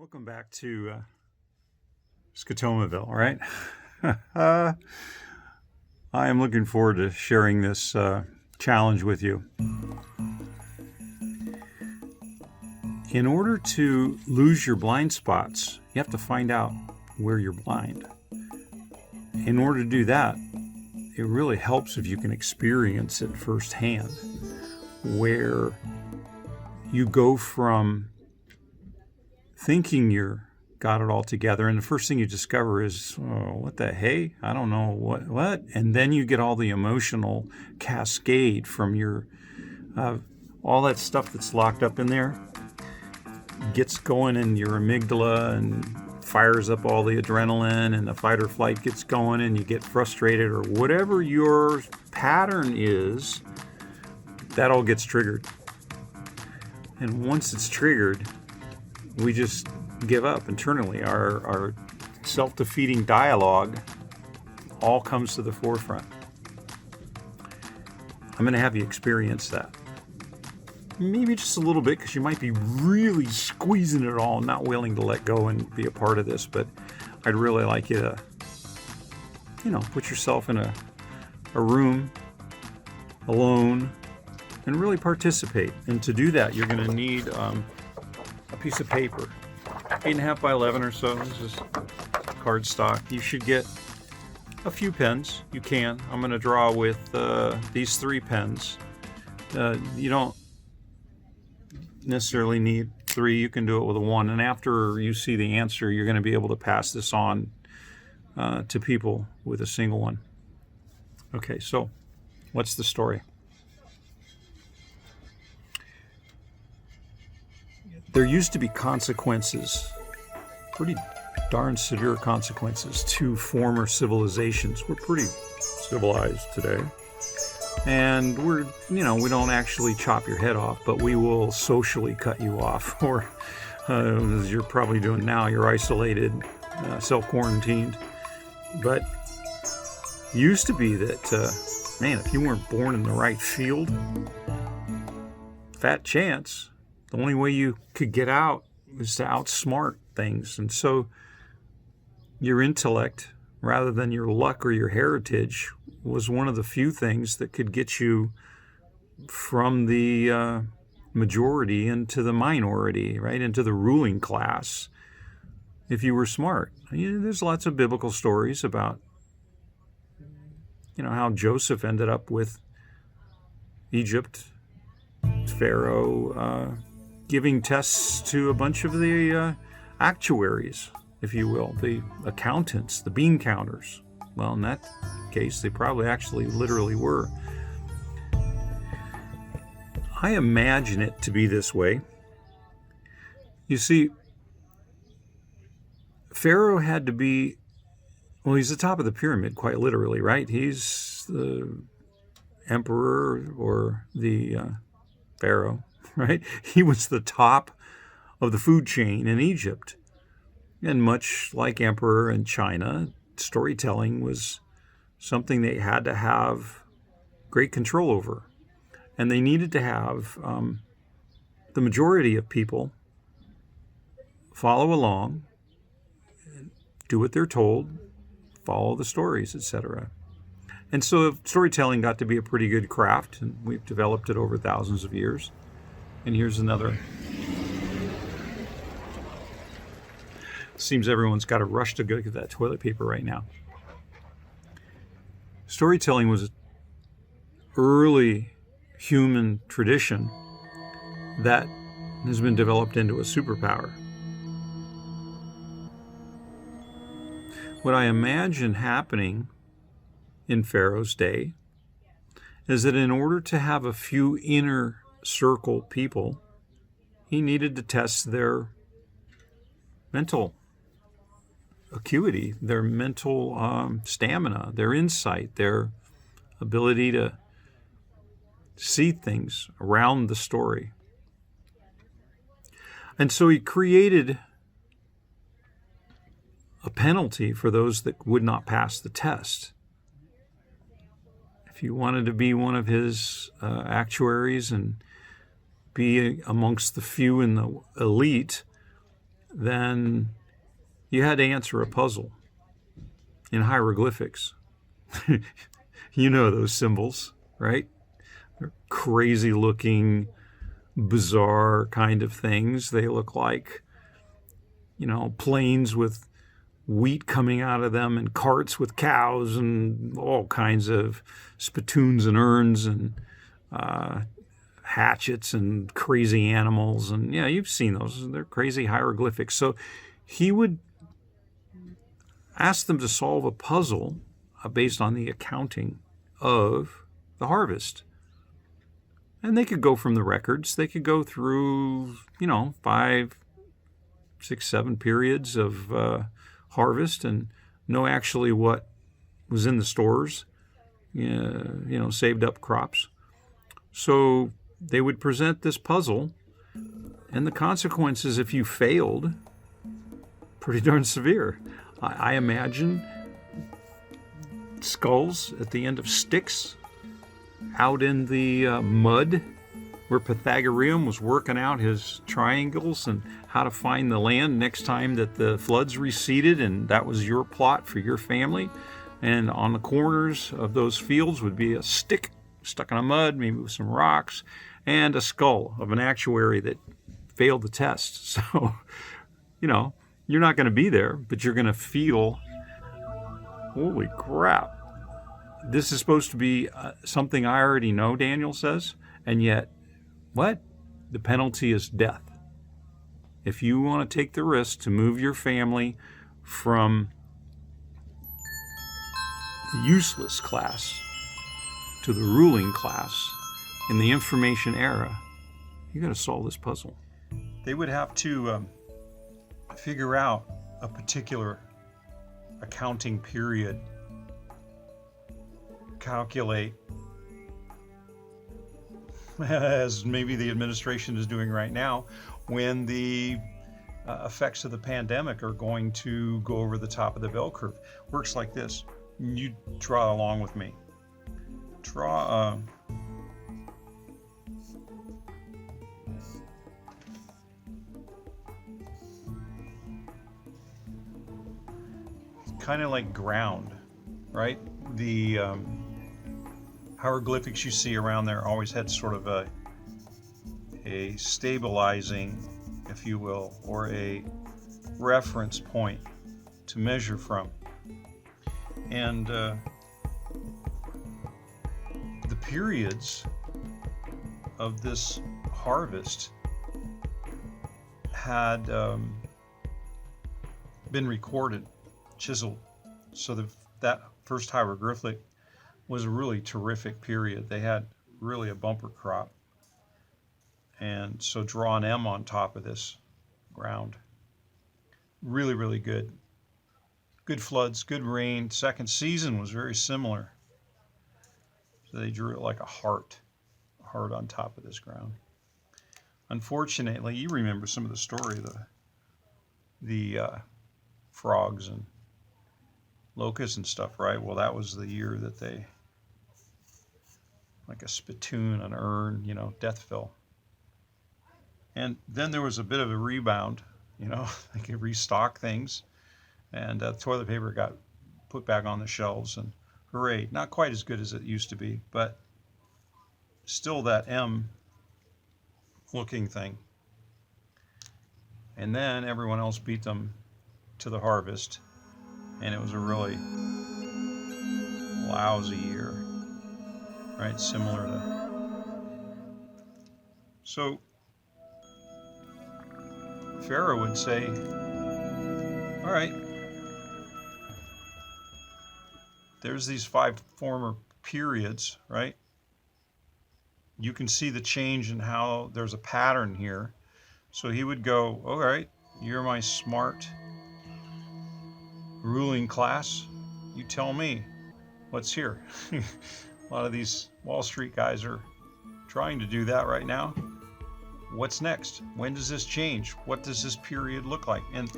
Welcome back to Scotomaville, all right? I am looking forward to sharing this challenge with you. In order to lose your blind spots, you have to find out where you're blind. In order to do that, it really helps if you can experience it firsthand, where you go from thinking you're got it all together, and the first thing you discover is, oh, what the hey? I don't know what? And then you get all the emotional cascade from your, all that stuff that's locked up in there gets going in your amygdala and fires up all the adrenaline, and the fight or flight gets going, and you get frustrated, or whatever your pattern is, that all gets triggered. And once it's triggered, we just give up internally. Our self-defeating dialogue all comes to the forefront. I'm going to have you experience that. Maybe just a little bit, because you might be really squeezing it all, not willing to let go and be a part of this, but I'd really like you to, put yourself in a room alone and really participate. And to do that, you're going to need a piece of paper, 8.5 by 11 or so. This is cardstock. You should get a few pens. You can. I'm going to draw with these 3 pens. You don't necessarily need 3. You can do it with a 1. And after you see the answer, you're going to be able to pass this on to people with a single one. Okay, so what's the story? There used to be consequences, pretty darn severe consequences, to former civilizations. We're pretty civilized today. And we don't actually chop your head off, but we will socially cut you off. Or, as you're probably doing now, you're isolated, self-quarantined. But it used to be that, if you weren't born in the right field, fat chance. The only way you could get out was to outsmart things. And so your intellect, rather than your luck or your heritage, was one of the few things that could get you from the majority into the minority, right, into the ruling class, if you were smart. There's lots of biblical stories about, how Joseph ended up with Egypt, Pharaoh, giving tests to a bunch of the actuaries, if you will, the accountants, the bean counters. Well, in that case, they probably actually literally were. I imagine it to be this way. You see, Pharaoh had to be, he's the top of the pyramid, quite literally, right? He's the emperor or the Pharaoh, right? He was the top of the food chain in Egypt. And much like emperor in China, storytelling was something they had to have great control over. And they needed to have the majority of people follow along, do what they're told, follow the stories, etc. And so storytelling got to be a pretty good craft, and we've developed it over thousands of years. And here's another. Seems everyone's got a rush to go get that toilet paper right now. Storytelling was an early human tradition that has been developed into a superpower. What I imagine happening in Pharaoh's day is that in order to have a few inner circle people, he needed to test their mental acuity, their mental stamina, their insight, their ability to see things around the story. And so he created a penalty for those that would not pass the test. If you wanted to be one of his actuaries and be amongst the few in the elite, then you had to answer a puzzle in hieroglyphics. You know those symbols, right? They're crazy looking, bizarre kind of things. They look like, planes with wheat coming out of them and carts with cows and all kinds of spittoons and urns and hatchets and crazy animals. And yeah, you've seen those. They're crazy hieroglyphics. So he would ask them to solve a puzzle based on the accounting of the harvest. And they could go from the records. They could go through, 5, 6, 7 periods of harvest and know actually what was in the stores, saved up crops. So they would present this puzzle, and the consequences if you failed, pretty darn severe. I imagine skulls at the end of sticks out in the mud where Pythagorean was working out his triangles and how to find the land next time that the floods receded, and that was your plot for your family. And on the corners of those fields would be a stick stuck in the mud, maybe with some rocks, and a skull of an actuary that failed the test. So, you're not going to be there, but you're going to feel, holy crap, this is supposed to be something I already know, Daniel says, and yet, what? The penalty is death. If you want to take the risk to move your family from the useless class to the ruling class in the information era, you got to solve this puzzle. They would have to figure out a particular accounting period, calculate, as maybe the administration is doing right now, when the effects of the pandemic are going to go over the top of the bell curve. Works like this. You draw along with me. Draw kind of like ground, right? The hieroglyphics you see around there always had sort of a stabilizing, if you will, or a reference point to measure from. And the periods of this harvest had been recorded, chiseled, so that first hieroglyphic was a really terrific period. They had really a bumper crop. And so draw an M on top of this ground. Really, really good. Good floods, good rain. Second season was very similar. So they drew it like a heart on top of this ground. Unfortunately, you remember some of the story, the frogs and locusts and stuff, right? Well, that was the year that they, like a spittoon, an urn, death fell. And then there was a bit of a rebound, they could restock things, and toilet paper got put back on the shelves, and hooray, not quite as good as it used to be, but still that M looking thing. And then everyone else beat them to the harvest, and it was a really lousy year, right? Similar to. So Pharaoh would say, all right, there's these 5 former periods, right? You can see the change in how there's a pattern here. So he would go, all right, you're my smart ruling class. You tell me what's here. A lot of these Wall Street guys are trying to do that right now. What's next? When does this change? What does this period look like? And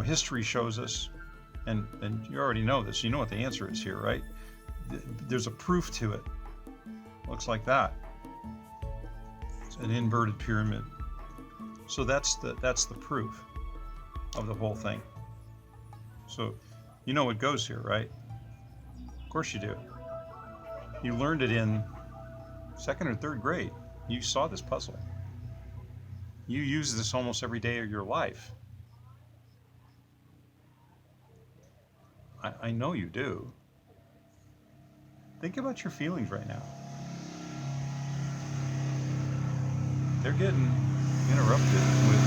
history shows us, and you already know this, you know what the answer is here, right? There's a proof to it. Looks like that. It's an inverted pyramid. So that's the proof of the whole thing. So you know what goes here, right? Of course you do. You learned it in 2nd or 3rd grade. You saw this puzzle. You use this almost every day of your life. I know you do. Think about your feelings right now. They're getting interrupted with...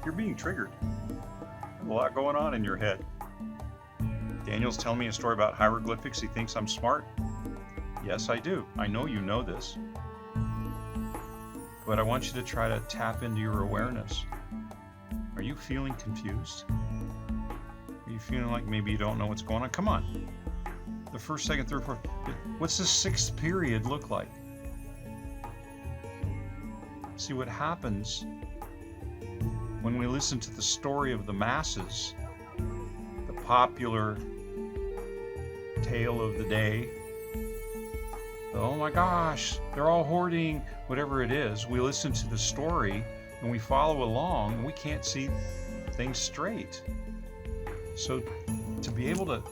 You're being triggered. There's a lot going on in your head. Daniel's telling me a story about hieroglyphics. He thinks I'm smart. Yes, I do. I know you know this. But I want you to try to tap into your awareness. Are you feeling confused? Are you feeling like maybe you don't know what's going on? Come on. The 1st, 2nd, 3rd, 4th. What's the 6th period look like? See what happens when we listen to the story of the masses, the popular tale of the day. Oh my gosh, they're all hoarding, whatever it is. We listen to the story and we follow along and we can't see things straight. So to be able to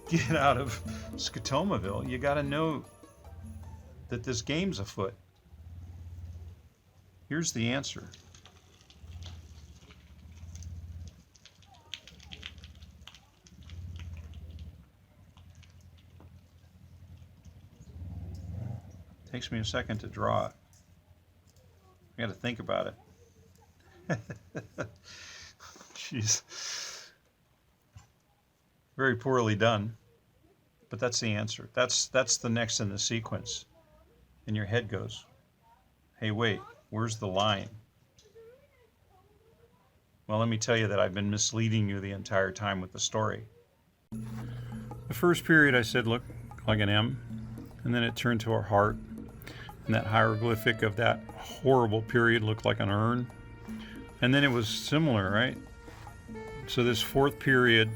get out of Scotomaville, you got to know that this game's afoot. Here's the answer. Takes me a second to draw it. I got to think about it. Jeez. Very poorly done, but that's the answer. That's the next in the sequence. And your head goes, hey, wait, where's the line? Well, let me tell you that I've been misleading you the entire time with the story. The first period I said looked like an M, and then it turned to a heart. And that hieroglyphic of that horrible period looked like an urn. And then it was similar, right? So this 4th period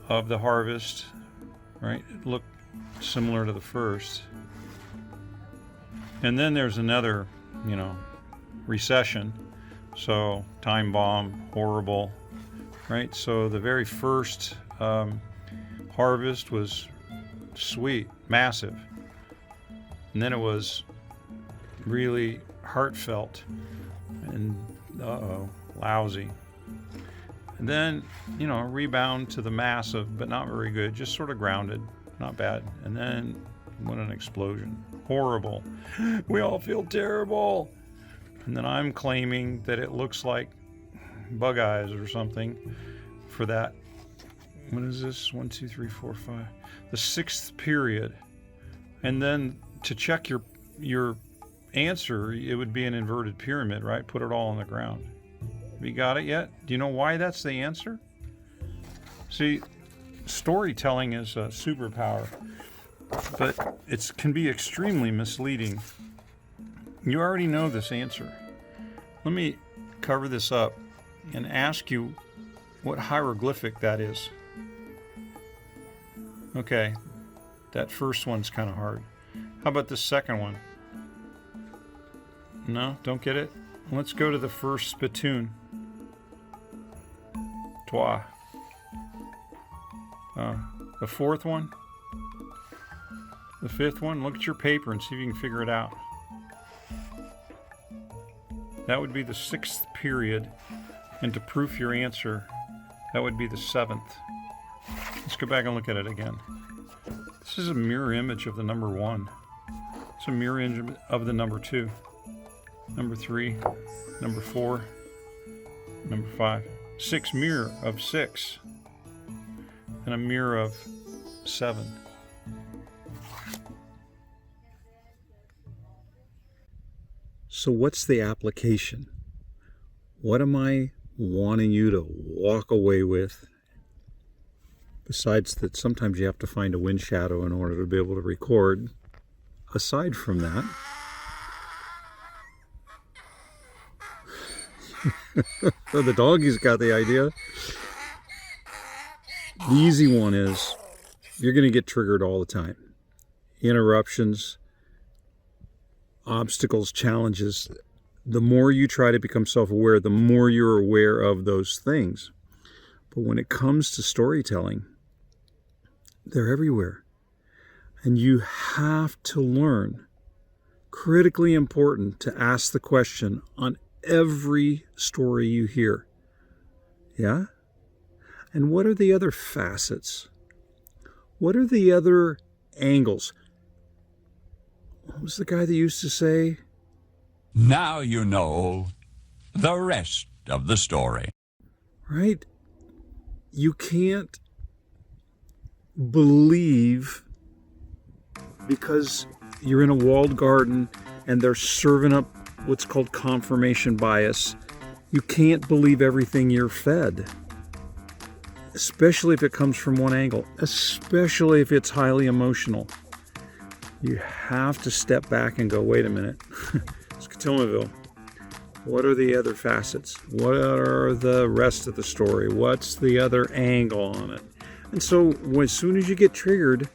of the harvest, right, it looked similar to the first. And then there's another, recession. So time bomb, horrible, right? So the very first harvest was sweet, massive. And then it was really heartfelt and, lousy. And then, a rebound to the massive, but not very good, just sort of grounded, not bad. And then, what an explosion. Horrible. We all feel terrible. And then I'm claiming that it looks like bug eyes or something for that. What is this? 1, 2, 3, 4, 5. The 6th period. And then to check your answer, it would be an inverted pyramid, right? Put it all on the ground. Have you got it yet? Do you know why that's the answer? See, storytelling is a superpower, but it can be extremely misleading. You already know this answer. Let me cover this up and ask you what hieroglyphic that is. Okay, that first one's kind of hard. How about the second one? No, don't get it? Let's go to the first spittoon. Toi. The 4th one? The 5th one? Look at your paper and see if you can figure it out. That would be the 6th period. And to proof your answer, that would be the 7th. Let's go back and look at it again. This is a mirror image of the number 1. It's a mirror image of the number 2. Number 3. Number 4. Number 5. 6 mirror of 6. And a mirror of 7. So what's the application? What am I wanting you to walk away with? Besides that sometimes you have to find a wind shadow in order to be able to record. Aside from that, the doggy's got the idea. The easy one is you're going to get triggered all the time. Interruptions, obstacles, challenges. The more you try to become self-aware, the more you're aware of those things. But when it comes to storytelling, they're everywhere. And you have to learn, critically important, to ask the question on every story you hear. Yeah? And what are the other facets? What are the other angles? What was the guy that used to say? Now you know the rest of the story. Right? You can't believe because you're in a walled garden and they're serving up what's called confirmation bias. You can't believe everything you're fed, especially if it comes from one angle, especially if it's highly emotional. You have to step back and go, wait a minute, SCOTOMAVille, what are the other facets? What are the rest of the story? What's the other angle on it? And so as soon as you get triggered,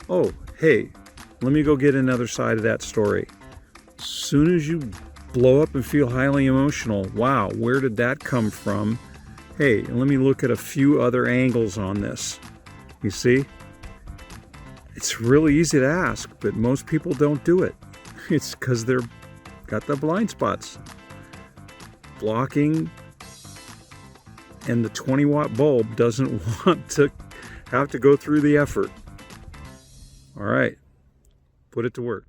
oh, hey, let me go get another side of that story. As soon as you blow up and feel highly emotional, wow, where did that come from? Hey, let me look at a few other angles on this. You see? It's really easy to ask, but most people don't do it. It's because they're got the blind spots. Blocking, and the 20-watt bulb doesn't want to have to go through the effort. All right, put it to work.